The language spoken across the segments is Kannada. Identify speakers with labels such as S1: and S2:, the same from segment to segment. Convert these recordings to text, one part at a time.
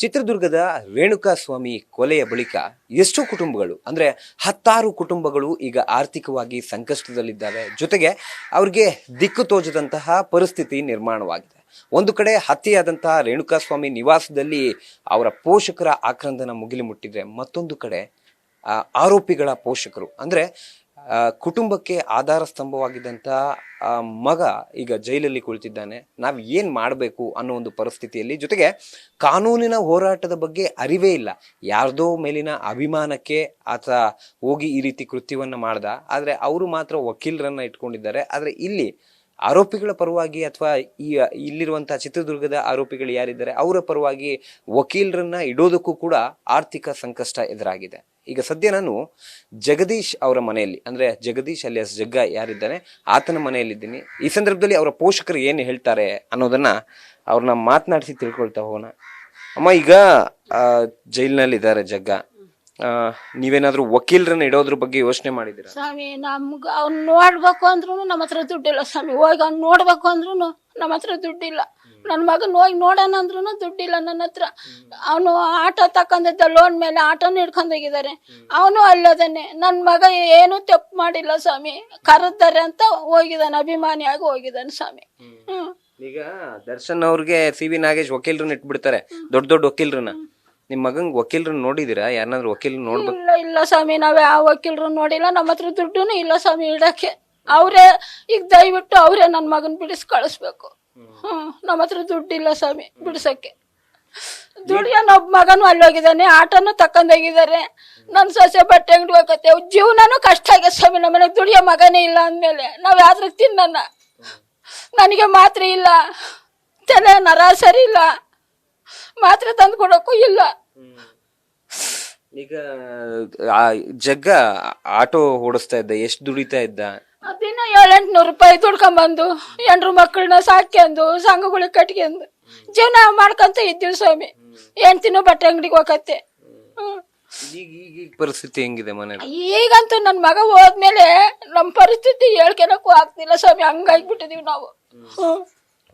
S1: ಚಿತ್ರದುರ್ಗದ ರೇಣುಕಾಸ್ವಾಮಿ ಕೊಲೆಯ ಬಳಿಕ ಎಷ್ಟೋ ಕುಟುಂಬಗಳು ಅಂದ್ರೆ 10 ಕುಟುಂಬಗಳು ಈಗ ಆರ್ಥಿಕವಾಗಿ ಸಂಕಷ್ಟದಲ್ಲಿದ್ದಾವೆ. ಜೊತೆಗೆ ಅವ್ರಿಗೆ ದಿಕ್ಕು ತೋಚದಂತಹ ಪರಿಸ್ಥಿತಿ ನಿರ್ಮಾಣವಾಗಿದೆ. ಒಂದು ಕಡೆ ಹತ್ಯೆಯಾದಂತಹ ರೇಣುಕಾಸ್ವಾಮಿ ನಿವಾಸದಲ್ಲಿ ಅವರ ಪೋಷಕರ ಆಕ್ರಂದನ ಮುಗಿಲು ಮುಟ್ಟಿದ್ರೆ, ಮತ್ತೊಂದು ಕಡೆ ಆರೋಪಿಗಳ ಪೋಷಕರು ಅಂದ್ರೆ ಕುಟುಂಬಕ್ಕೆ ಆಧಾರ ಸ್ತಂಭವಾಗಿದ್ದಂಥ ಮಗ ಈಗ ಜೈಲಲ್ಲಿ ಕುಳಿತಿದ್ದಾನೆ. ನಾವು ಏನು ಮಾಡಬೇಕು ಅನ್ನೋ ಒಂದು ಪರಿಸ್ಥಿತಿಯಲ್ಲಿ, ಜೊತೆಗೆ ಕಾನೂನಿನ ಹೋರಾಟದ ಬಗ್ಗೆ ಅರಿವೇ ಇಲ್ಲ. ಯಾರ್ದೋ ಮೇಲಿನ ಅಭಿಮಾನಕ್ಕೆ ಆತ ಹೋಗಿ ಈ ರೀತಿ ಕೃತ್ಯವನ್ನು ಮಾಡ್ದ. ಆದರೆ ಅವರು ಮಾತ್ರ ವಕೀಲರನ್ನ ಇಟ್ಕೊಂಡಿದ್ದಾರೆ. ಆದರೆ ಇಲ್ಲಿ ಆರೋಪಿಗಳ ಪರವಾಗಿ ಅಥವಾ ಇಲ್ಲಿರುವಂತಹ ಚಿತ್ರದುರ್ಗದ ಆರೋಪಿಗಳು ಯಾರಿದ್ದಾರೆ ಅವರ ಪರವಾಗಿ ವಕೀಲರನ್ನ ಇಡೋದಕ್ಕೂ ಕೂಡ ಆರ್ಥಿಕ ಸಂಕಷ್ಟ ಎದುರಾಗಿದೆ. ಈಗ ಸದ್ಯ ನಾನು ಜಗದೀಶ್ ಅವರ ಮನೆಯಲ್ಲಿ, ಅಂದ್ರೆ ಜಗದೀಶ್ ಅಲಿಯಾಸ್ ಜಗ್ಗ ಯಾರಿದ್ದಾನೆ ಆತನ ಮನೆಯಲ್ಲಿದ್ದೀನಿ. ಈ ಸಂದರ್ಭದಲ್ಲಿ ಅವರ ಪೋಷಕರು ಏನು ಹೇಳ್ತಾರೆ ಅನ್ನೋದನ್ನ ಅವ್ರನ್ನ ಮಾತನಾಡಿಸಿ ತಿಳ್ಕೊಳ್ತಾ ಹೋಗೋಣ. ಅಮ್ಮ, ಈಗ ಜೈಲಿನಲ್ಲಿ ಇದ್ದಾರೆ ಜಗ್ಗ, ನೀವೇನಾದ್ರೂ ವಕೀಲರನ್ನ ಇಡೋದ್ರ ಬಗ್ಗೆ ಯೋಚನೆ ಮಾಡಿದ್ದೀರಾ?
S2: ಸ್ವಾಮಿ, ನಮ್ಗ ಅವ್ನು ನೋಡ್ಬೇಕು ಅಂದ್ರೂ ನಮ್ಮ ಹತ್ರ ದುಡ್ಡಿಲ್ಲ ಸ್ವಾಮಿ. ಹೋಗಿ ಅವ್ನು ನೋಡ್ಬೇಕು ಅಂದ್ರೂ ನಮ್ಮ ಹತ್ರ ದುಡ್ಡಿಲ್ಲ. ನನ್ನ ಮಗನ ಹೋಗಿ ನೋಡೋಣ ಅಂದ್ರೂ ದುಡ್ಡಿಲ್ಲ ನನ್ನ ಹತ್ರ. ಅವನು ಆಟೋ ತಕೊಂಡಿದ್ದ ಲೋನ್ ಮೇಲೆ ಆಟೋನು ಹಿಡ್ಕೊಂಡೋಗಿದ್ದಾರೆ. ಅವನು ಅಲ್ಲದೇನೆ ನನ್ನ ಮಗ ಏನು ತಪ್ಪು ಮಾಡಿಲ್ಲ ಸ್ವಾಮಿ. ಕರೆದ್ದಾರೆ ಅಂತ ಹೋಗಿದ್ದಾನೆ, ಅಭಿಮಾನಿಯಾಗಿ ಹೋಗಿದ್ದಾನೆ ಸ್ವಾಮಿ.
S1: ಈಗ ದರ್ಶನ್ ಅವ್ರಿಗೆ ಸಿ.ವಿ. ನಾಗೇಶ್ ವಕೀಲರನ್ನ ಇಟ್ಬಿಡ್ತಾರೆ, ದೊಡ್ಡ ದೊಡ್ಡ ವಕೀಲರನ್ನ. ನಿಮ್ ಮಗಂಗ್ ವಕೀಲರನ್ನ ನೋಡಿದಿರಾ? ಯಾರನ್ನಾದ್ರೂ ವಕೀಲ ನೋಡ್ಬೇಕು?
S2: ಇಲ್ಲ ಸ್ವಾಮಿ, ನಾವ್ ಯಾವ ವಕೀಲರು ನೋಡಿಲ್ಲ. ನಮ್ಮ ಹತ್ರ ದುಡ್ಡುನು ಇಲ್ಲ ಸ್ವಾಮಿ ಇಡಕ್ಕೆ. ಅವ್ರೇ ಈಗ ದಯವಿಟ್ಟು ಅವ್ರೇ ನನ್ನ ಮಗನ್ ಬಿಡಿಸ್ ಕಳಿಸ್ಬೇಕು. ನಮ್ಮ ಹತ್ರ ದುಡ್ಡಿಲ್ಲ ಸ್ವಾಮಿ ಬಿಡ್ಸಕ್ಕೆ. ದುಡಿಯೋನೊಬ್ಬ ಮಗನು ಅಲ್ಲಿ ಹೋಗಿದ್ದಾನೆ, ಆಟೋನು ತಕೊಂಡೋಗಿದ್ದಾರೆ. ನನ್ನ ಸೊಸೆ ಬಟ್ಟೆ ಅಂಗಡಿ ಹೋಗತ್ತೆ. ಜೀವನನು ಕಷ್ಟ ಆಗಿದೆ ಸ್ವಾಮಿ. ನಮ್ಮನೆಗೆ ದುಡಿಯೋ ಮಗನೇ ಇಲ್ಲ ಅಂದ್ಮೇಲೆ ನಾವ್ ಯಾವ್ದ್ರ ತಿನ್ನ? ನನಗೆ ಮಾತ್ರ ಇಲ್ಲ, ತಲೆ ನರ ಸರಿ ಇಲ್ಲ, ಮಾತ್ರ ತಂದು ಕೊಡಕ್ಕೂ ಇಲ್ಲ.
S1: ಈಗ ಜಗ್ಗ ಆಟೋ ಓಡಿಸ್ತಾ ಇದ್ದ, ಎಷ್ಟು ದುಡಿತಾ ಇದ್ದ?
S2: ದಿನ 700-800 ರೂಪಾಯಿ ದುಡ್ಕೊಂಬಂದು ಹೆಂಡ್ರು ಮಕ್ಕಳನ್ನ ಸಾಕ್ಯಂದು ಸಂಘಗಳಿಗೆ ಕಟ್ಕೊಂಡು ಜೀವನ ಮಾಡ್ಕೊಂತ ಇದ್ದೀವಿ ಸ್ವಾಮಿ. ಹೆಣ್ತಿನೂ ಬಟ್ಟೆ ಅಂಗಡಿಗೆ ಹೋಗತ್ತೆ.
S1: ಈಗ ಪರಿಸ್ಥಿತಿ ಹೆಂಗಿದೆ ಮನೆ?
S2: ಈಗಂತೂ ನನ್ ಮಗ ಹೋದ್ಮೇಲೆ ನಮ್ ಪರಿಸ್ಥಿತಿ ಹೇಳ್ಕೊಳಕ್ಕೂ ಆಗ್ತಿಲ್ಲ ಸ್ವಾಮಿ. ಹಂಗಾಗ್ಬಿಟ್ಟಿದೀವಿ ನಾವು.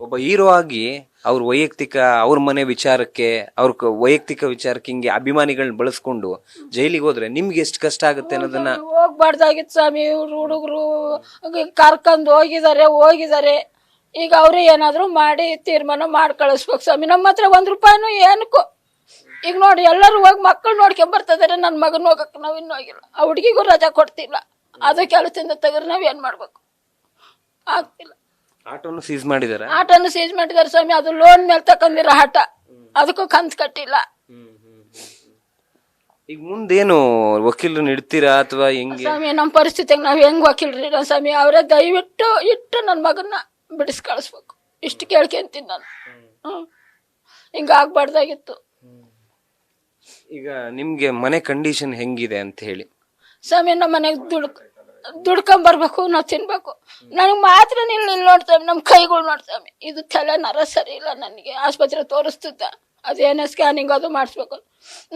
S1: ಒಬ್ಬ ಹೀರೋ ಆಗಿ ಅವ್ರ ವೈಯಕ್ತಿಕ, ಅವ್ರ ಮನೆ ವಿಚಾರಕ್ಕೆ, ಅವ್ರ ವೈಯಕ್ತಿಕ ವಿಚಾರಕ್ಕೆ ಹಿಂಗೆ ಅಭಿಮಾನಿಗಳನ್ನ ಬಳಸ್ಕೊಂಡು ಜೈಲಿಗೆ ಹೋದ್ರೆ ನಿಮ್ಗೆ ಎಷ್ಟು ಕಷ್ಟ ಆಗುತ್ತೆ ಅನ್ನೋದನ್ನ
S2: ಹೋಗ್ಬಾರ್ದಾಗಿತ್ತು ಸ್ವಾಮಿ. ಇವ್ರು ಹುಡುಗರು ಕರ್ಕೊಂಡು ಹೋಗಿದ್ದಾರೆ. ಈಗ ಅವ್ರು ಏನಾದ್ರು ಮಾಡಿ ತೀರ್ಮಾನ ಮಾಡಿ ಕಳಿಸ್ಬೇಕು ಸ್ವಾಮಿ. ನಮ್ಮ ಹತ್ರ 1 ರೂಪಾಯಿನೂ ಏನಕ್ಕೂ. ಈಗ ನೋಡಿ, ಎಲ್ಲರೂ ಹೋಗಿ ಮಕ್ಕಳು ನೋಡ್ಕೊಂಡ್ ಬರ್ತಿದಾರೆ. ನನ್ನ ಮಗನ ಹೋಗಕ್ಕೆ ನಾವ್ ಇನ್ನೂ ಆಗಿಲ್ಲ. ಆ ಹುಡುಗಿಗೂ ರಜಾ ಕೊಡ್ತಿಲ್ಲ. ಅದು ಕೆಲಸದಿಂದ ತೆಗೆದ್ರೆ ನಾವ್ ಏನ್ ಮಾಡ್ಬೇಕು? ಆಗ್ತಿಲ್ಲ.
S1: ಆಟೋನು ಸೀಸ್ ಮಾಡಿದಾರೆ.
S2: ಆಟೋನು ಸೀಸ್ ಮಾಡಿದಾರೆ ಸ್ವಾಮಿ. ಅದು ಲೋನ್ ಮೇಲೆ ತಕೊಂಡಿರೋ ಆಟ, ಅದಕ್ಕೂ ಕಂತು ಕಟ್ಟಿಲ್ಲ.
S1: ಈಗ ಮುಂದೇನು ವಕೀಲರನ್ನ ಇಡ್ತೀರಾ ಅಥವಾ ಹೆಂಗೆ
S2: ಸ್ವಾಮಿ? ನಮ್ಮ ಪರಿಸ್ಥಿತಿಗೆ ನಾವ್ ಹೆಂಗ್ ವಕೀಲರಿಲ್ಲ ಸ್ವಾಮಿ. ಅವರೇ ದಯವಿಟ್ಟು ಇಟ್ಟು ನನ್ನ ಮಗನ್ನ ಬಿಡಿಸ್ ಕಳಿಸ್ಬೇಕು. ಇಷ್ಟು ಕೇಳ್ಕೊಂತೀನಿ ನಾನು. ಹಿಂಗ ಆಗ್ಬಾರ್ದಾಗಿತ್ತು.
S1: ಈಗ ನಿಮ್ಗೆ ಮನೆ ಕಂಡೀಷನ್ ಹೆಂಗಿದೆ ಅಂತ ಹೇಳಿ
S2: ಸ್ವಾಮಿ. ನಮ್ಮ ಮನೆಗೆ ದುಡ್ಕೊಂಬರ್ಬೇಕು, ನಾವು ತಿನ್ಬೇಕು. ನನಗೆ ಮಾತ್ರ ನಿಲ್ ನೋಡ್ತಾವೆ, ನಮ್ಮ ಕೈಗಳು ನೋಡ್ತಾವೆ. ಇದು ತಲೆ ನರ ಸರಿ ಇಲ್ಲ ನನಗೆ. ಆಸ್ಪತ್ರೆ ತೋರಿಸ್ತಿದ್ದ, ಅದೇನೇ ಸ್ಕ್ಯಾನಿಂಗ್ ಅದು ಮಾಡಿಸ್ಬೇಕು.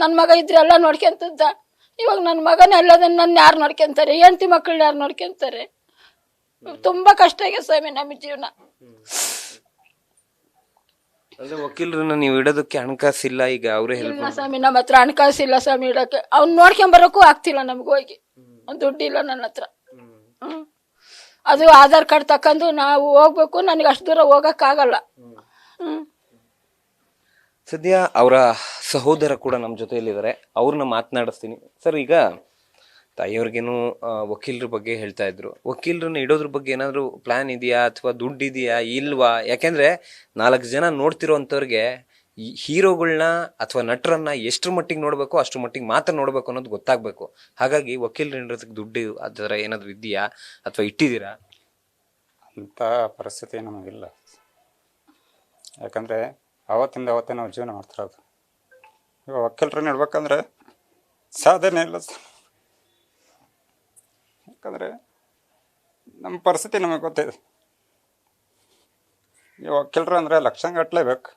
S2: ನನ್ನ ಮಗ ಇದ್ರೆಲ್ಲ ನೋಡ್ಕೊಂತಿದ್ದ. ಇವಾಗ ನನ್ನ ಮಗನ ಎಲ್ಲದನ್ನ ನನ್ನ ಯಾರು ನೋಡ್ಕೊಂತಾರೆ? ಹೆಂಡತಿ ಮಕ್ಕಳನ್ನ ಯಾರು ನೋಡ್ಕೊಂತಾರೆ? ತುಂಬಾ ಕಷ್ಟ ಆಗಿದೆ ಸ್ವಾಮಿ ನಮ್ಮ ಜೀವನ.
S1: ಅಂದ್ರೆ ವಕೀಲರನ್ನ ನೀವು ಇಡೋದಕ್ಕೆ ಹಣಕಾಸಿಲ್ಲ. ಈಗ ಅವರೇ
S2: ಇಲ್ಲ ಸ್ವಾಮಿ, ನಮ್ಮ ಹತ್ರ ಹಣಕಾಸಿಲ್ಲ ಸ್ವಾಮಿ ಇಡಕ್ಕೆ. ಅವ್ನು ನೋಡ್ಕೊಂಬರಕ್ಕೂ ಆಗ್ತಿಲ್ಲ ನಮ್ಗೆ. ಹೋಗಿ ದುಡ್ಡಿಲ್ಲ ನನ್ನ ಹತ್ರ. ಅದು ಆಧಾರ್ ಕಾರ್ಡ್ ತಕೊಂಡು ನಾವು ಹೋಗ್ಬೇಕು. ನನಗೆ ಅಷ್ಟು ದೂರ ಹೋಗಕ್ಕಾಗಲ್ಲ.
S1: ಸದ್ಯ ಅವರ ಸಹೋದರ ಕೂಡ ನಮ್ಮ ಜೊತೆಯಲ್ಲಿದ್ದಾರೆ, ಅವ್ರನ್ನ ಮಾತನಾಡಿಸ್ತೀನಿ. ಸರ್, ಈಗ ತಾಯಿಯವ್ರಿಗೇನು ವಕೀಲರ ಬಗ್ಗೆ ಹೇಳ್ತಾ ಇದ್ರು. ವಕೀಲರನ್ನ ಇಡೋದ್ರ ಬಗ್ಗೆ ಏನಾದ್ರು ಪ್ಲಾನ್ ಇದೆಯಾ ಅಥವಾ ದುಡ್ಡು ಇದೆಯಾ ಇಲ್ವಾ? ಯಾಕೆಂದ್ರೆ 4 ಜನ ನೋಡ್ತಿರೋಂಥವ್ರಿಗೆ ಹೀರೋಗಳನ್ನ ಅಥವಾ ನಟರನ್ನ ಎಷ್ಟ್ರ ಮಟ್ಟಿಗೆ ನೋಡ್ಬೇಕು ಅಷ್ಟ್ರ ಮಟ್ಟಿಗೆ ಮಾತ್ರ ನೋಡ್ಬೇಕು ಅನ್ನೋದು ಗೊತ್ತಾಗ್ಬೇಕು. ಹಾಗಾಗಿ ವಕೀಲರು ಇಡೋದಕ್ಕೆ ದುಡ್ಡು ಅದರ ಏನಾದ್ರು ಇದೆಯಾ ಅಥವಾ ಇಟ್ಟಿದ್ದೀರಾ?
S3: ಅಂಥ ಪರಿಸ್ಥಿತಿ ನಮಗಿಲ್ಲ. ಯಾಕಂದರೆ ಅವತ್ತೇ ನಾವು ಜೀವನ ಮಾಡ್ತಿರೋದು. ಇವಾಗ ವಕೀಲರನ್ನ ಇಡ್ಬೇಕಂದ್ರೆ ಸಾಧನೆ ಇಲ್ಲ. ಯಾಕಂದರೆ ನಮ್ಮ ಪರಿಸ್ಥಿತಿ ನಮಗೆ ಗೊತ್ತಿದೆ. ಈ ವಕೀಲರು ಅಂದರೆ ಲಕ್ಷಗಟ್ಟಲೆ ಬೇಕು.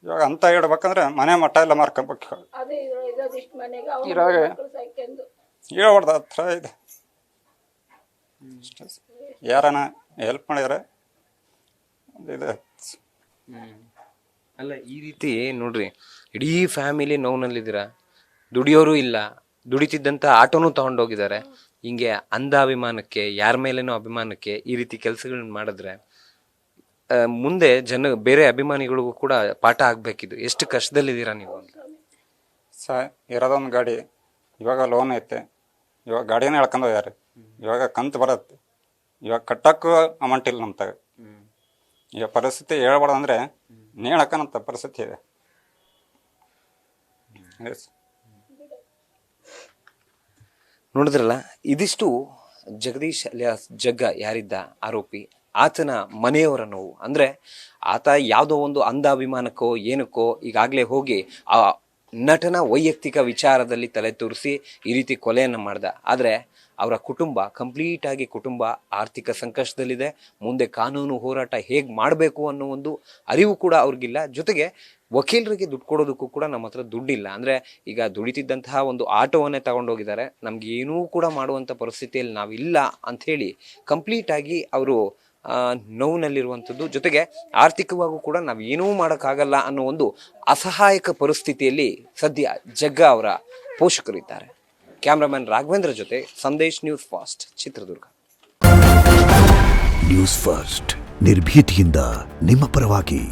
S3: ಇವಾಗ ಅಂತ ಇಡ್ಬೇಕಂದ್ರೆ ಮನೆ ಮಠ ಎಲ್ಲ ಮಾರ್ಕೋಬೇಕು. ಇರಾಗ ಹೇಳ್ಬಾರ್ದು, ಹತ್ರ ಇದೆ. ಯಾರನ ಹೆಲ್ಪ್ ಮಾಡಿದ್ರೆ ಇದು
S1: ಅಲ್ಲ ಈ ರೀತಿ ನೋಡ್ರಿ, ಇಡೀ ಫ್ಯಾಮಿಲಿ ನೋವಿನಲ್ಲಿದ್ದೀರಾ, ದುಡಿಯೋರು ಇಲ್ಲ, ದುಡಿತಿದ್ದಂಥ ಆಟೋನು ತಗೊಂಡೋಗಿದ್ದಾರೆ. ಹಿಂಗೆ ಅಂಧಾಭಿಮಾನಕ್ಕೆ, ಯಾರ ಮೇಲೇನೋ ಅಭಿಮಾನಕ್ಕೆ ಈ ರೀತಿ ಕೆಲಸಗಳನ್ನ ಮಾಡಿದ್ರೆ ಮುಂದೆ ಬೇರೆ ಅಭಿಮಾನಿಗಳಿಗೂ ಕೂಡ ಪಾಠ ಆಗ್ಬೇಕಿದು. ಎಷ್ಟು ಕಷ್ಟದಲ್ಲಿದ್ದೀರಾ ನೀವು ಅಂತ.
S3: ಇರೋದೊಂದು ಗಾಡಿ, ಇವಾಗ ಲೋನ್ ಐತೆ, ಇವಾಗ ಗಾಡಿನೇ ಎಳ್ಕೊಂಡು ಹೋಗ್ಯಾರ, ಇವಾಗ ಕಂತು ಬರತ್ತೆ, ಇವಾಗ ಕಟ್ಟಕ್ಕೂ ಅಮೌಂಟ್ ಇಲ್ಲ ನಮ್ಮ ತಗ. ಈಗ ಪರಿಸ್ಥಿತಿ ಹೇಳ್ಬಾರ್ದು ಅಂದರೆ ನೇಳಕ್ಕನಂತ ಪರಿಸ್ಥಿತಿ ಇದೆ.
S1: ನೋಡಿದ್ರಲ್ಲ, ಇದಿಷ್ಟು ಜಗದೀಶ್ ಅಲಿಯಾಸ್ ಜಗ್ಗ ಯಾರಿದ್ದ ಆರೋಪಿ, ಆತನ ಮನೆಯವರ ನೋವು. ಅಂದರೆ ಆತ ಯಾವುದೋ ಒಂದು ಅಂಧಾಭಿಮಾನಕ್ಕೋ ಏನಕ್ಕೋ ಈಗಾಗಲೇ ಹೋಗಿ ಆ ನಟನ ವೈಯಕ್ತಿಕ ವಿಚಾರದಲ್ಲಿ ತಲೆ ತೂರಿಸಿ ಈ ರೀತಿ ಕೊಲೆಯನ್ನು ಮಾಡ್ದ. ಆದರೆ ಅವರ ಕುಟುಂಬ ಕಂಪ್ಲೀಟಾಗಿ ಕುಟುಂಬ ಆರ್ಥಿಕ ಸಂಕಷ್ಟದಲ್ಲಿದೆ. ಮುಂದೆ ಕಾನೂನು ಹೋರಾಟ ಹೇಗೆ ಮಾಡಬೇಕು ಅನ್ನೋ ಒಂದು ಅರಿವು ಕೂಡ ಅವ್ರಿಗಿಲ್ಲ. ಜೊತೆಗೆ ವಕೀಲರಿಗೆ ದುಡ್ಡು ಕೊಡೋದಕ್ಕೂ ಕೂಡ ನಮ್ಮ ಹತ್ರ ದುಡ್ಡಿಲ್ಲ. ಅಂದರೆ ಈಗ ದುಡಿತಿದ್ದಂತಹ ಒಂದು ಆಟೋವನ್ನೇ ತಗೊಂಡೋಗಿದ್ದಾರೆ, ನಮ್ಗೆ ಏನೂ ಕೂಡ ಮಾಡುವಂಥ ಪರಿಸ್ಥಿತಿಯಲ್ಲಿ ನಾವಿಲ್ಲ ಅಂಥೇಳಿ ಕಂಪ್ಲೀಟಾಗಿ ಅವರು ನೋವಿನಲ್ಲಿರುವಂಥದ್ದು. ಜೊತೆಗೆ ಆರ್ಥಿಕವಾಗೂ ಕೂಡ ನಾವು ಏನೂ ಮಾಡೋಕ್ಕಾಗಲ್ಲ ಅನ್ನೋ ಒಂದು ಅಸಹಾಯಕ ಪರಿಸ್ಥಿತಿಯಲ್ಲಿ ಸದ್ಯ ಜಗ್ಗ ಅವರ ಪೋಷಕರಿದ್ದಾರೆ. ಕ್ಯಾಮ್ರಾಮನ್ ರಾಘವೇಂದ್ರ ಜೊತೆ Sandesh, news fast, Chitradurga.
S4: News first, ನಿರ್ಭೀತಿಯಿಂದ ನಿಮ್ಮ ಪರವಾಗಿ.